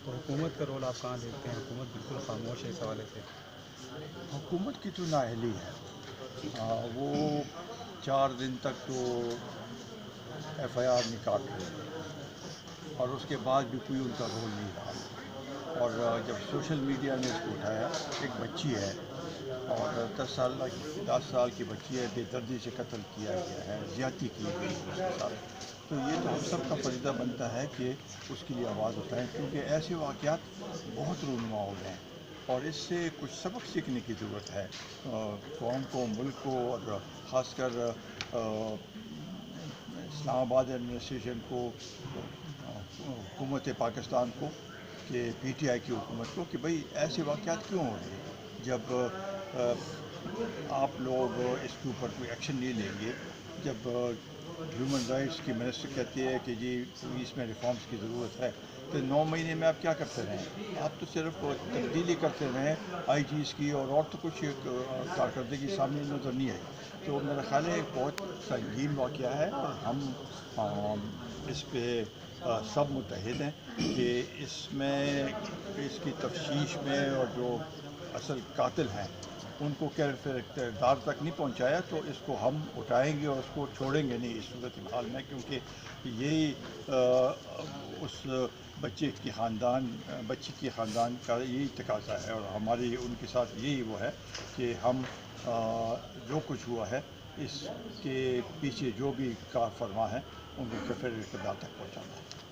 تو حکومت کا رول آپ کہاں دیکھتے ہیں؟ حکومت بالکل خاموش ہے اس حوالے سے۔ حکومت کی تو نااہلی ہے، وہ 4 دن تک تو ایف آئی آر نہیں کاٹ رہے تھے اور اس کے بعد بھی کوئی ان کا رول نہیں رہا۔ اور جب سوشل میڈیا نے اس کو اٹھایا، ایک بچی ہے اور 10 سال کی بچی ہے، بے دردی سے قتل کیا گیا ہے، زیادتی کی گئی ہے اس کے ساتھ، تو یہ تو ہم سب کا فریضہ بنتا ہے کہ اس کے لیے آواز اٹھائیں، کیونکہ ایسے واقعات بہت رونما ہو رہے ہیں اور اس سے کچھ سبق سیکھنے کی ضرورت ہے قوم کو، ملک کو، اور خاص کر اسلام آباد ایڈمنسٹریشن کو، حکومت پاکستان کو، کہ پی ٹی آئی کی حکومت کو، کہ بھئی ایسے واقعات کیوں ہو رہے ہیں؟ جب آپ لوگ اس کے اوپر کوئی ایکشن نہیں لیں گے، جب ہیومن رائٹس کی منسٹر کہتی ہے کہ جی پولیس میں ریفارمز کی ضرورت ہے، تو 9 مہینے میں آپ کیا کرتے رہیں؟ آپ تو صرف تبدیلی کرتے رہیں آئی جیز کی، اور تو کچھ کارکردگی سامنے نظر نہیں آئی۔ تو میرا خیال ہے ایک بہت سنگین واقعہ ہے اور ہم اس پہ سب متحد ہیں کہ اس میں، اس کی تفتیش میں، اور جو اصل قاتل ہیں ان کو کردار تک نہیں پہنچایا تو اس کو ہم اٹھائیں گے اور اس کو چھوڑیں گے نہیں اس صورت حال میں، کیونکہ یہی اس بچی کی خاندان کا یہی تقاضا ہے، اور ہماری ان کے ساتھ یہی وہ ہے کہ ہم جو کچھ ہوا ہے اس کے پیچھے جو بھی کار فرما ہے ان کو کفر اقتدار تک پہنچانا ہے۔